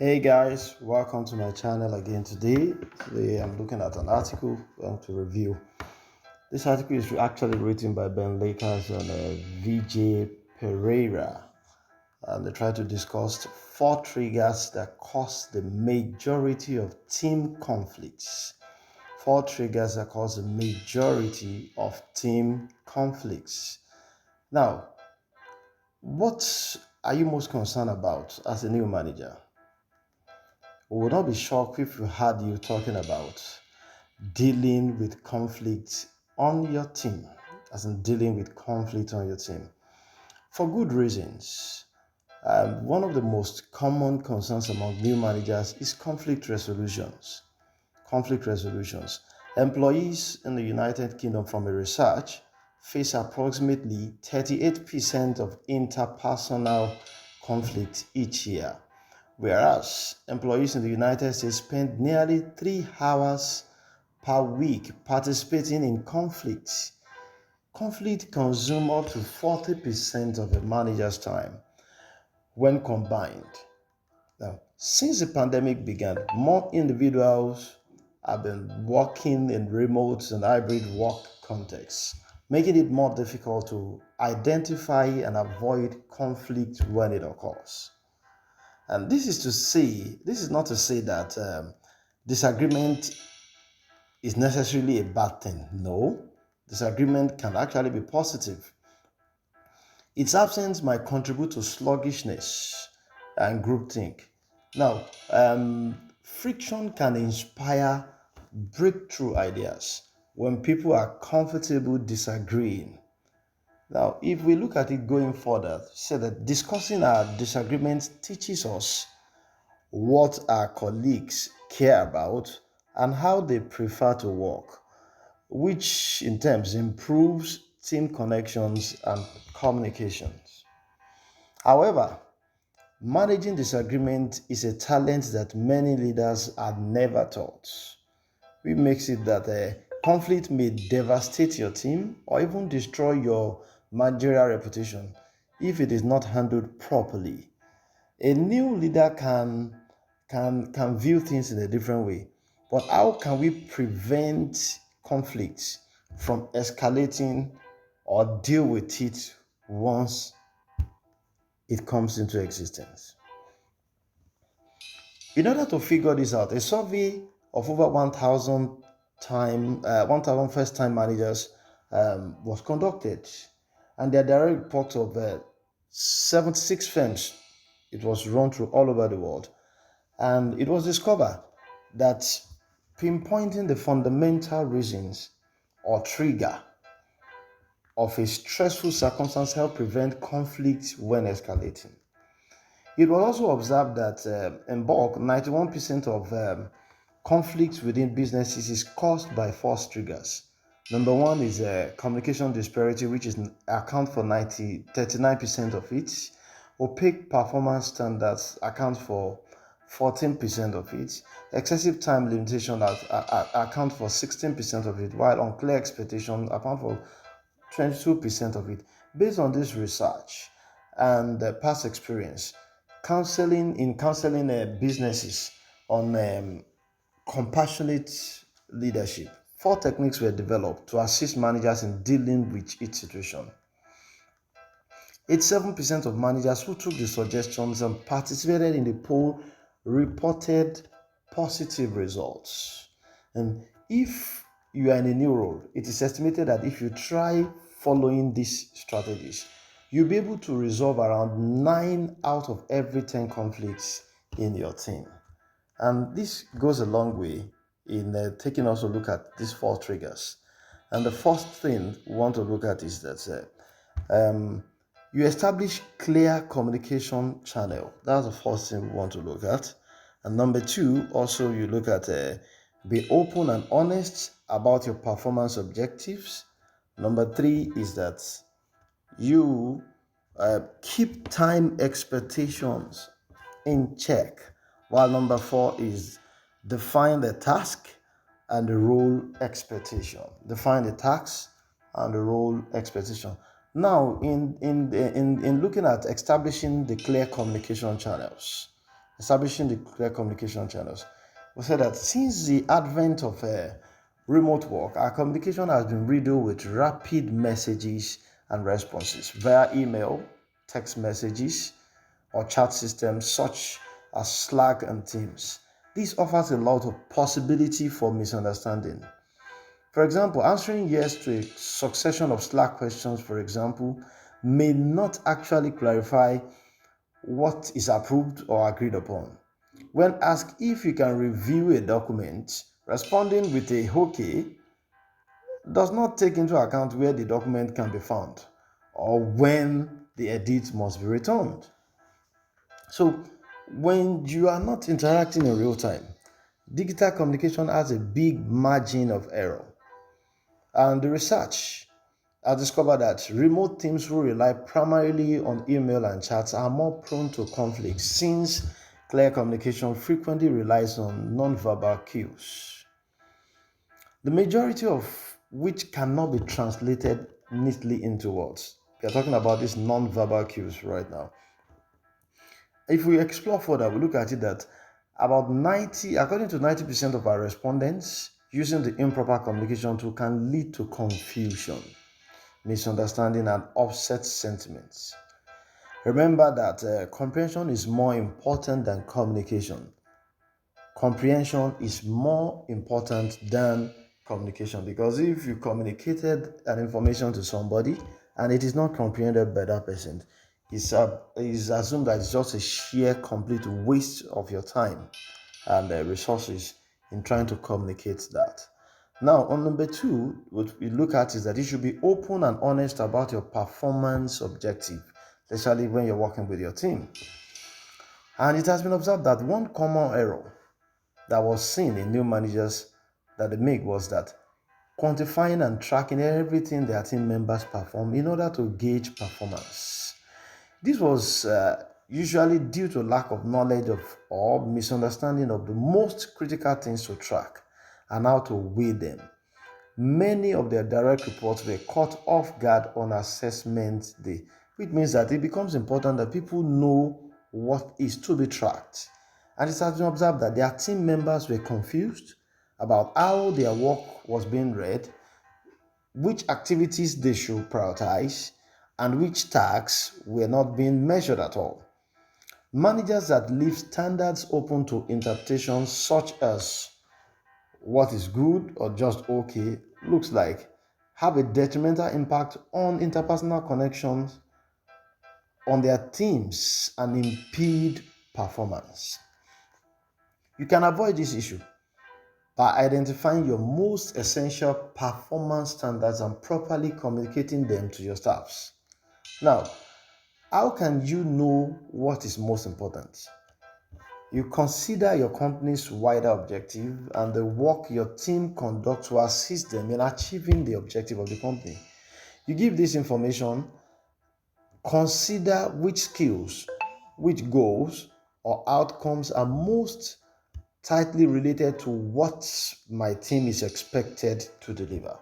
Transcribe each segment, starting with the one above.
Hey guys, welcome to my channel again today. Today I'm looking at an article to review. This article is actually written by Ben Lakers and VJ Pereira. And they try to discuss four triggers that cause the majority of team conflicts. Four triggers that cause the majority of team conflicts. Now, what are you most concerned about as a new manager? We would not be shocked if we had you talking about dealing with conflict on your team, as in dealing with conflict on your team, for good reasons. One of the most common concerns among new managers is conflict resolutions. Conflict resolutions. Employees in the United Kingdom, from a research, face approximately 38% of interpersonal conflict each year, whereas employees in the United States spend nearly 3 hours per week participating in conflicts. Conflict consumes up to 40% of a manager's time when combined. Now, since the pandemic began, more individuals have been working in remote and hybrid work contexts, making it more difficult to identify and avoid conflict when it occurs. And this is not to say that disagreement is necessarily a bad thing. No, disagreement can actually be positive. Its absence might contribute to sluggishness and groupthink. Now, friction can inspire breakthrough ideas when people are comfortable disagreeing. Now, if we look at it going further, say that discussing our disagreements teaches us what our colleagues care about and how they prefer to work, which in terms improves team connections and communications. However, managing disagreement is a talent that many leaders are never taught. Which makes it that conflict may devastate your team or even destroy your managerial reputation if it is not handled properly. A new leader can view things in a different way. But how can we prevent conflicts from escalating or deal with it once it comes into existence? In order to figure this out, a survey of over 1,000 first-time managers was conducted, and there are direct reports of 76 firms. It was run through all over the world, and it was discovered that pinpointing the fundamental reasons or trigger of a stressful circumstance help prevent conflict when escalating. It was also observed that in bulk, 91% of conflicts within businesses is caused by false triggers. Number one is communication disparity, which is account for 39% of it. Opaque performance standards account for 14% of it. Excessive time limitation account for 16% of it, while unclear expectation account for 22% of it. Based on this research and past experience, counseling businesses on compassionate leadership, four techniques were developed to assist managers in dealing with each situation. 87% of managers who took the suggestions and participated in the poll reported positive results. And if you are in a new role, it is estimated that if you try following these strategies, you'll be able to resolve around 9 out of every 10 conflicts in your team. And this goes a long way in taking us a look at these four triggers. And the first thing we want to look at is that you establish clear communication channel. That's the first thing we want to look at. And number two, also you look at be open and honest about your performance objectives. Number three is that you keep time expectations in check. While number four is define the task and the role expectation. Define the task and the role expectation. Now, in looking at establishing the clear communication channels, establishing the clear communication channels. We said that since the advent of remote work, our communication has been riddled with rapid messages and responses via email, text messages, or chat systems such as Slack and Teams. This offers a lot of possibility for misunderstanding. For example, answering yes to a succession of Slack questions, for example, may not actually clarify what is approved or agreed upon. When asked if you can review a document, responding with a okay does not take into account where the document can be found or when the edit must be returned. So, when you are not interacting in real time, digital communication has a big margin of error. And the research has discovered that remote teams who rely primarily on email and chats are more prone to conflict since clear communication frequently relies on non-verbal cues, the majority of which cannot be translated neatly into words. We are talking about these non-verbal cues right now. If we explore further, we look at it that according to 90% of our respondents, using the improper communication tool can lead to confusion, misunderstanding, and upset sentiments. Remember that comprehension is more important than communication. Comprehension is more important than communication, because if you communicated an information to somebody and it is not comprehended by that person, it's assumed that it's just a sheer complete waste of your time and resources in trying to communicate that. Now, on number 2, what we look at is that you should be open and honest about your performance objective, especially when you're working with your team. And it has been observed that one common error that was seen in new managers that they make was that quantifying and tracking everything their team members perform in order to gauge performance. This was usually due to lack of knowledge of or misunderstanding of the most critical things to track and how to weigh them. Many of their direct reports were caught off guard on assessment day, which means that it becomes important that people know what is to be tracked. And it has been observed that their team members were confused about how their work was being read, which activities they should prioritize, and which tasks were not being measured at all. Managers that leave standards open to interpretation, such as what is good or just okay looks like, have a detrimental impact on interpersonal connections on their teams and impede performance. You can avoid this issue by identifying your most essential performance standards and properly communicating them to your staffs. Now, how can you know what is most important? You consider your company's wider objective and the work your team conducts to assist them in achieving the objective of the company. You give this information, consider which skills, which goals, or outcomes are most tightly related to what my team is expected to deliver.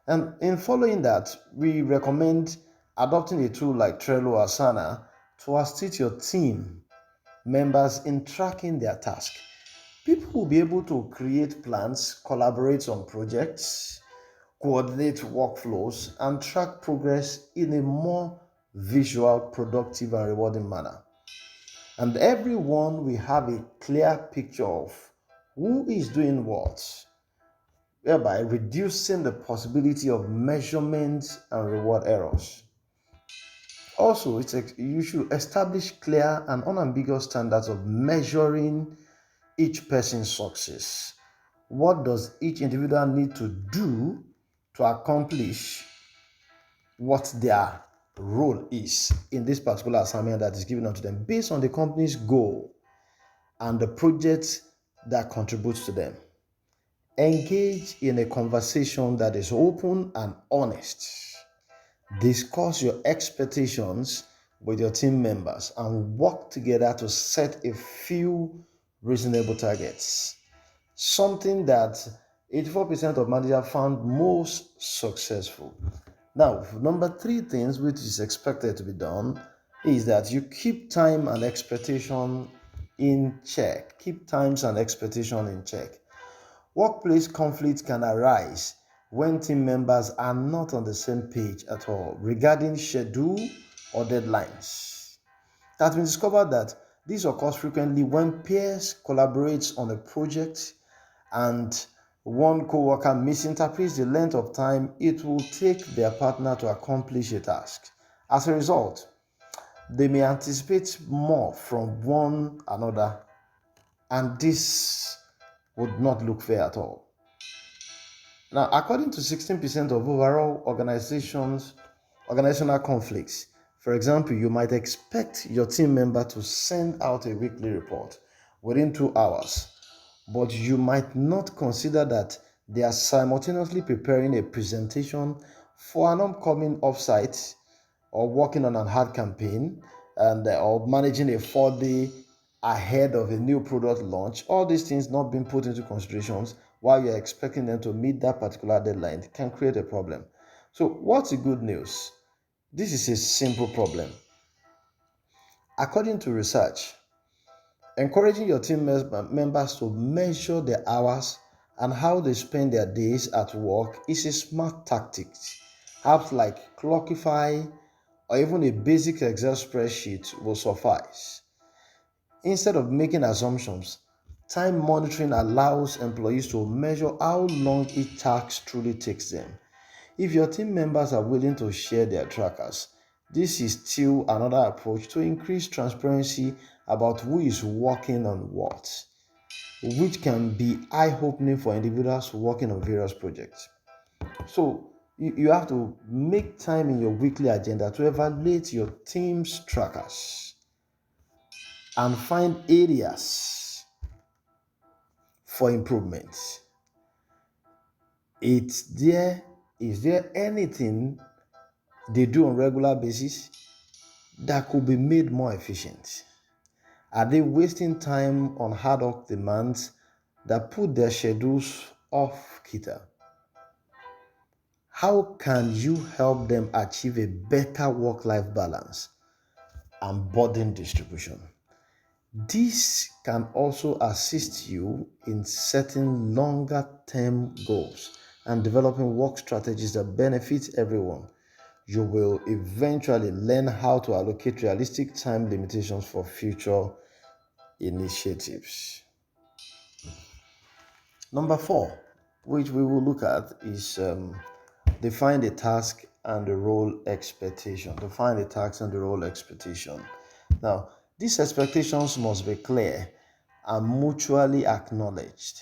And in following that, we recommend adopting a tool like Trello or Asana to assist your team members in tracking their task. People will be able to create plans, collaborate on projects, coordinate workflows, and track progress in a more visual, productive, and rewarding manner. And everyone will have a clear picture of who is doing what, thereby reducing the possibility of measurement and reward errors. Also, you should establish clear and unambiguous standards of measuring each person's success. What does each individual need to do to accomplish what their role is in this particular assignment that is given unto them based on the company's goal and the project that contributes to them? Engage in a conversation that is open and honest. Discuss your expectations with your team members and work together to set a few reasonable targets. Something that 84% of managers found most successful. Now, number 3 which is expected to be done is that you keep time and expectation in check. Keep times and expectation in check. Workplace conflict can arise when team members are not on the same page at all regarding schedule or deadlines. It has been discovered that this occurs frequently when peers collaborate on a project and one co-worker misinterprets the length of time it will take their partner to accomplish a task. As a result, they may anticipate more from one another, and this would not look fair at all. Now, according to 16% of overall organizational conflicts, for example, you might expect your team member to send out a weekly report within 2 hours, but you might not consider that they are simultaneously preparing a presentation for an upcoming offsite or working on an ad campaign and or managing a 4 day ahead of a new product launch. All these things not being put into considerations while you're expecting them to meet that particular deadline can create a problem. So what's the good news? This is a simple problem. According to research, encouraging your team members to measure their hours and how they spend their days at work is a smart tactic. Apps like Clockify or even a basic Excel spreadsheet will suffice. Instead of making assumptions, time monitoring allows employees to measure how long each task truly takes them. If your team members are willing to share their trackers, this is still another approach to increase transparency about who is working on what, which can be eye-opening for individuals working on various projects. So you have to make time in your weekly agenda to evaluate your team's trackers and find areas for improvement. Is there anything they do on regular basis that could be made more efficient? Are they wasting time on ad hoc demands that put their schedules off kilter? How can you help them achieve a better work-life balance and burden distribution? This can also assist you in setting longer-term goals and developing work strategies that benefit everyone. You will eventually learn how to allocate realistic time limitations for future initiatives. Number 4, which we will look at, is define the task and the role expectation. Define the task and the role expectation. Now, these expectations must be clear and mutually acknowledged.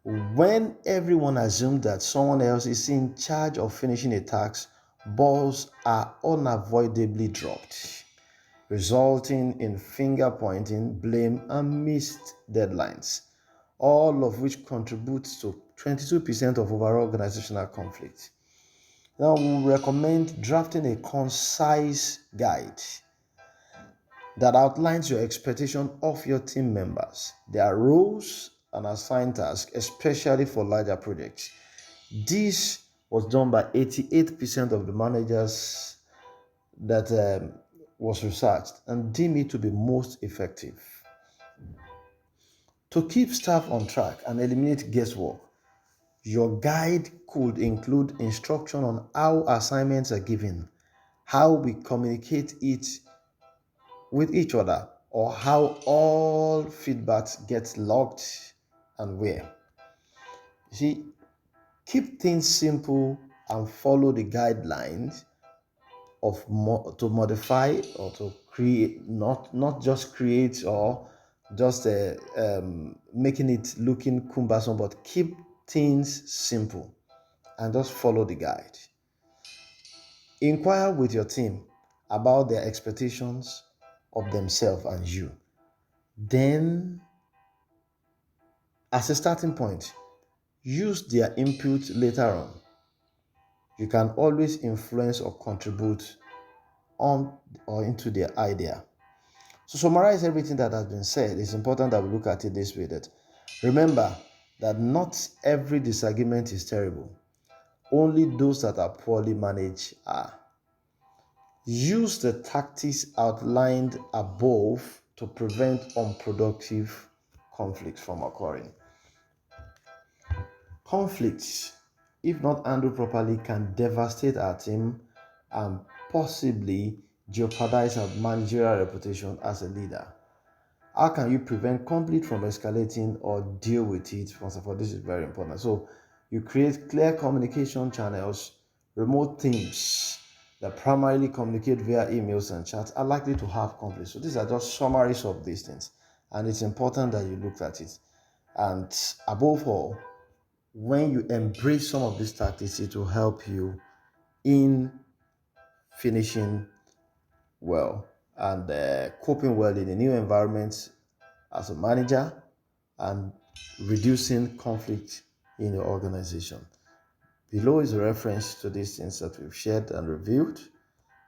When everyone assumes that someone else is in charge of finishing a task, balls are unavoidably dropped, resulting in finger pointing, blame, and missed deadlines, all of which contributes to 22% of overall organizational conflict. Now, we recommend drafting a concise guide that outlines your expectation of your team members, their roles and assigned tasks, especially for larger projects. This was done by 88% of the managers that was researched and deemed it to be most effective. To keep staff on track and eliminate guesswork, your guide could include instruction on how assignments are given, how we communicate it with each other, or how all feedbacks gets logged and where. You see, keep things simple and follow the guidelines of to modify or to create, not just create or just making it looking cumbersome, but keep things simple and just follow the guide. Inquire with your team about their expectations of themselves and you. Then, as a starting point, use their input later on. You can always influence or contribute on or into their idea. To summarize everything that has been said, it's important that we look at it this way: that remember that not every disagreement is terrible. Only those that are poorly managed are. Use the tactics outlined above to prevent unproductive conflicts from occurring. Conflicts, if not handled properly, can devastate our team and possibly jeopardize our managerial reputation as a leader. How can you prevent conflict from escalating or deal with it? First of all, this is very important. So you create clear communication channels. Remote teams that primarily communicate via emails and chats are likely to have conflicts. So these are just summaries of these things, and it's important that you look at it. And above all, when you embrace some of these tactics, it will help you in finishing well and coping well in a new environment as a manager and reducing conflict in your organization. Below is a reference to these things that we've shared and reviewed.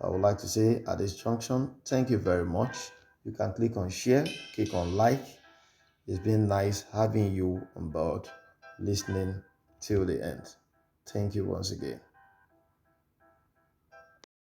I would like to say at this junction, thank you very much. You can click on share, click on like. It's been nice having you on board, listening till the end. Thank you once again.